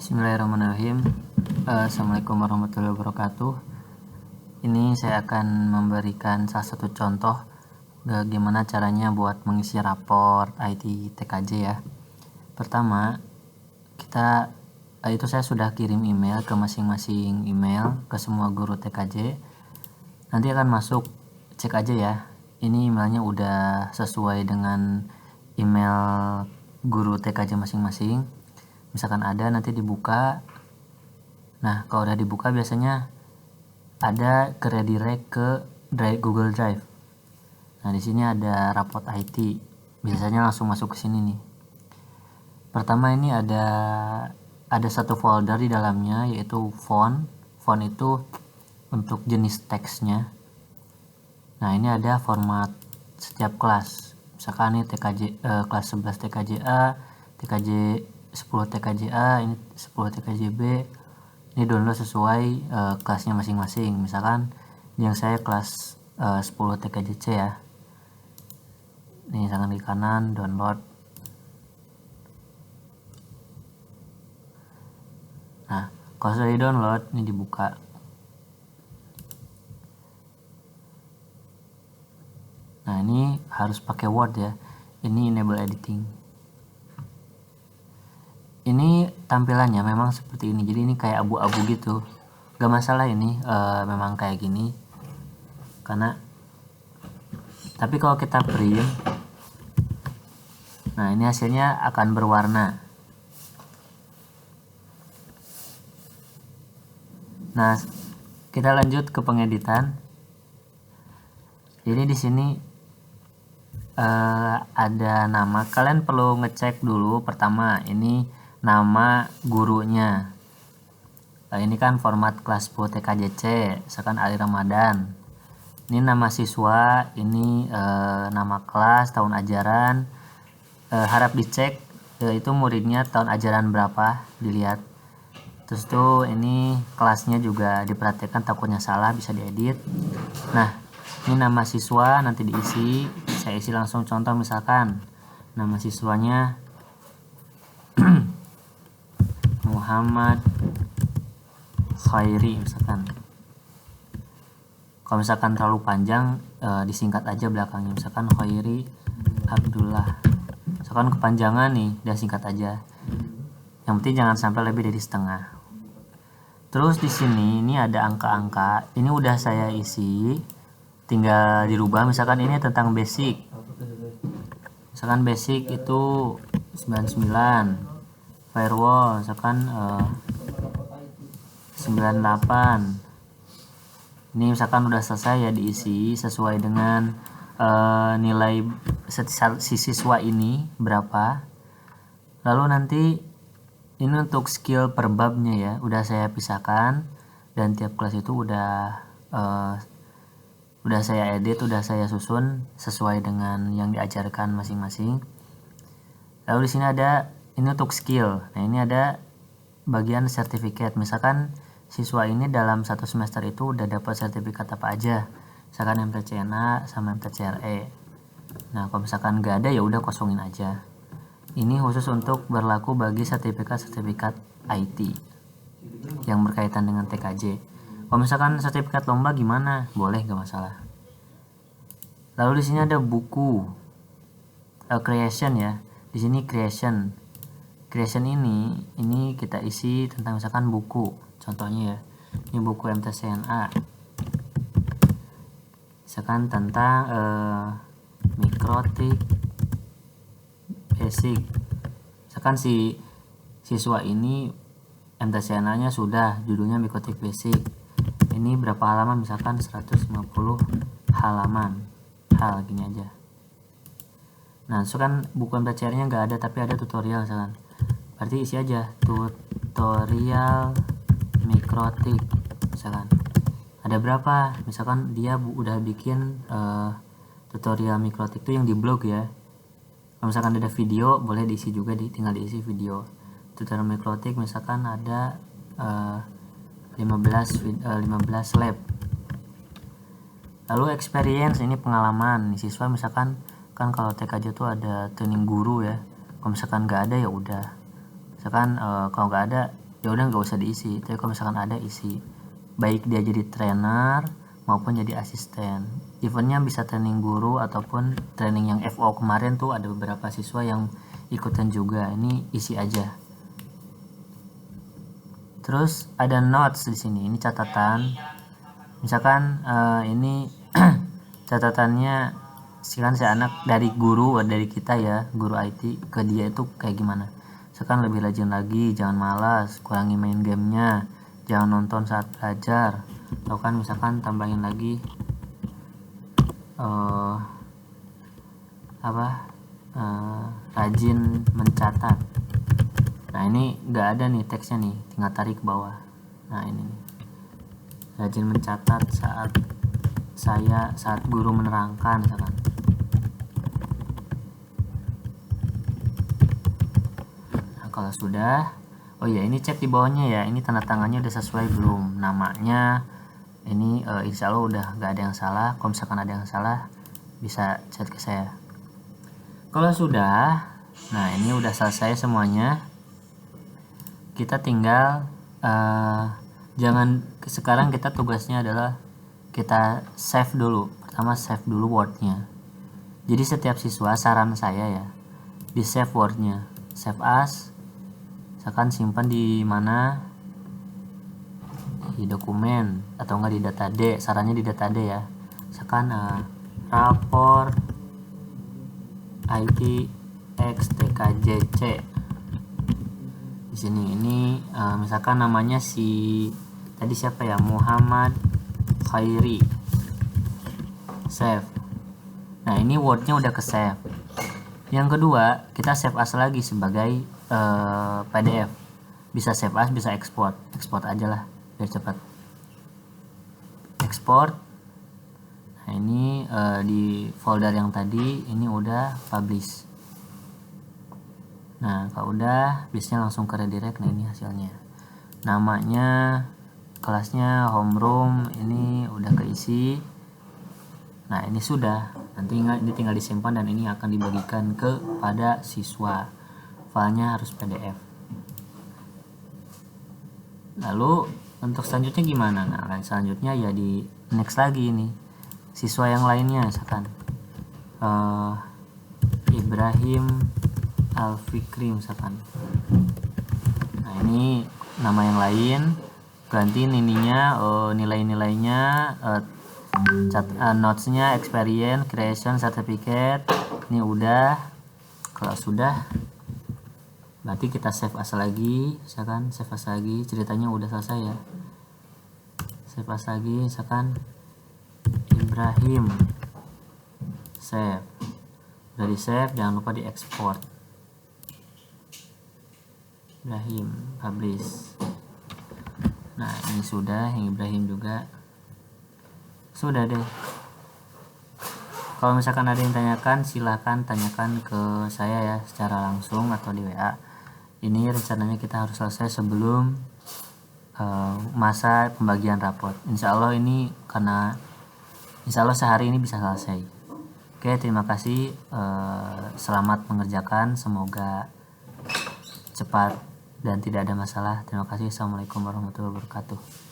Bismillahirrahmanirrahim. Assalamualaikum warahmatullahi wabarakatuh. Ini saya akan memberikan salah satu contoh gimana caranya buat mengisi raport IT TKJ ya. Pertama, saya sudah kirim email ke masing-masing email ke semua guru TKJ. Nanti akan masuk, cek aja ya. Ini emailnya udah sesuai dengan email guru TKJ masing-masing. Misalkan ada, nanti dibuka. Nah, kalau udah dibuka biasanya ada ke redirect ke Google Drive. Nah, di sini ada raport IT. Biasanya langsung masuk ke sini nih. Pertama ini ada satu folder di dalamnya, yaitu font. Font itu untuk jenis teksnya. Nah, ini ada format setiap kelas. Misalkan ini kelas 11 TKJA, TKJ 10 TKJA, ini 10 TKJB. Ini download sesuai kelasnya masing-masing. Misalkan yang saya kelas 10 TKJC ya. Ini misalkan di kanan download. Nah, kalau sudah di download, ini dibuka. Nah, ini harus pakai Word ya. Ini enable editing. Ini tampilannya memang seperti ini, jadi ini kayak abu-abu gitu. Gak masalah ini memang kayak gini, tapi kalau kita print, nah ini hasilnya akan berwarna. Nah, kita lanjut ke pengeditan. Jadi di sini ada nama. Kalian perlu ngecek dulu pertama ini nama gurunya. Ini kan format kelas 10 TKJC, misalkan Ali Ramadan. Ini nama siswa, ini nama kelas, tahun ajaran. Harap dicek itu muridnya tahun ajaran berapa, dilihat. Terus tuh ini kelasnya juga diperhatikan, takutnya salah bisa diedit. Nah, ini nama siswa nanti diisi. Saya isi langsung contoh, misalkan nama siswanya Muhammad Khairi misalkan. Kalau misalkan terlalu panjang disingkat aja belakangnya, misalkan Khairi Abdullah. Misalkan kepanjangan nih, dia singkat aja. Yang penting jangan sampai lebih dari setengah. Terus di sini ini ada angka-angka. Ini udah saya isi, tinggal dirubah. Misalkan ini tentang basic. Misalkan basic itu 99. Firewall misalkan 98. Ini misalkan udah selesai ya, diisi sesuai dengan nilai si siswa ini berapa. Lalu nanti ini untuk skill per babnya ya, udah saya pisahkan, dan tiap kelas itu udah saya edit, udah saya susun sesuai dengan yang diajarkan masing-masing. Lalu di sini ada ini untuk skill. Nah, ini ada bagian sertifikat. Misalkan siswa ini dalam satu semester itu udah dapat sertifikat apa aja. Misalkan MTCNA sama MTCRE. Nah, kalau misalkan nggak ada ya udah kosongin aja. Ini khusus untuk berlaku bagi sertifikat IT yang berkaitan dengan TKJ. Kalau misalkan sertifikat lomba gimana? Boleh, nggak masalah. Lalu di sini ada buku creation ya. Di sini creation ini kita isi tentang misalkan buku, contohnya ya, ini buku MTCNA, misalkan tentang mikrotik basic. Misalkan si siswa ini MTCNA nya sudah, judulnya mikrotik basic, ini berapa halaman, misalkan 150 halaman, hal gini aja. Nah, itu kan buku MTCR nya nggak ada, tapi ada tutorial misalkan, berarti isi aja tutorial mikrotik misalkan. Ada berapa, misalkan dia udah bikin tutorial mikrotik itu yang di blog ya. Kalau misalkan ada video boleh diisi juga, tinggal diisi video. Tutorial mikrotik misalkan ada 15 lab. Lalu experience, ini pengalaman siswa. Misalkan kan kalau TKJ tuh ada training guru ya. Kalau misalkan nggak ada ya udah, misalkan kalau nggak ada ya udah nggak usah diisi. Tapi kalau misalkan ada, isi, baik dia jadi trainer maupun jadi asisten. Eventnya bisa training guru ataupun training yang FO kemarin tuh ada beberapa siswa yang ikutan juga, ini isi aja. Terus ada notes di sini, ini catatan. Misalkan ini catatannya misalkan si anak dari guru, dari kita ya, guru IT ke dia itu kayak gimana. Misalkan lebih rajin lagi, jangan malas, kurangi main gamenya, jangan nonton saat belajar, atau kan misalkan tambahin lagi rajin mencatat. Nah ini nggak ada nih teksnya nih, tinggal tarik ke bawah. Nah ini nih, rajin mencatat saat guru menerangkan misalkan. Nah kalau sudah, oh ya ini cek di bawahnya ya, ini tanda tangannya udah sesuai belum, namanya ini insya Allah udah nggak ada yang salah. Kalau misalkan ada yang salah bisa chat ke saya. Kalau sudah, nah ini udah selesai semuanya. Kita tinggal sekarang kita tugasnya adalah kita save dulu. Pertama save dulu wordnya. Jadi setiap siswa, saran saya ya, di save wordnya, save as, misalkan simpan di mana, di dokumen atau enggak di data D. Sarannya di data D ya, misalkan rapor IT XTKJC. Di sini ini misalkan namanya si tadi siapa ya, Muhammad Khairi, save. Nah ini wordnya udah ke save. Yang kedua, kita save as lagi sebagai PDF. Bisa save as, bisa export aja lah biar cepat. Export. Nah ini di folder yang tadi ini udah publish. Nah kalau udah, biasanya langsung ke redirect. Nah ini hasilnya, namanya, kelasnya, homeroom, ini udah keisi. Nah ini sudah, nanti ini tinggal disimpan dan ini akan dibagikan kepada siswa. Filenya harus PDF. Lalu untuk selanjutnya gimana? Nah selanjutnya ya di next lagi ini siswa yang lainnya, misalkan Ibrahim Alfikri misalkan. Nah ini nama yang lain, ganti ininya, nilai-nilainya, notesnya, experience, creation, certificate. Ini udah. Kalau sudah, berarti kita save as lagi, misalkan save as lagi, ceritanya udah selesai ya. Save as lagi, misalkan Ibrahim, save. Udah di save, jangan lupa di export. Ibrahim, publish. Nah ini sudah, yang Ibrahim juga sudah deh. Kalau misalkan ada yang tanyakan, silahkan tanyakan ke saya ya, secara langsung atau di WA. Ini rencananya kita harus selesai sebelum masa pembagian raport. Insya Allah ini, karena insya Allah sehari ini bisa selesai. Oke, terima kasih. Selamat mengerjakan, semoga cepat dan tidak ada masalah. Terima kasih. Assalamualaikum warahmatullahi wabarakatuh.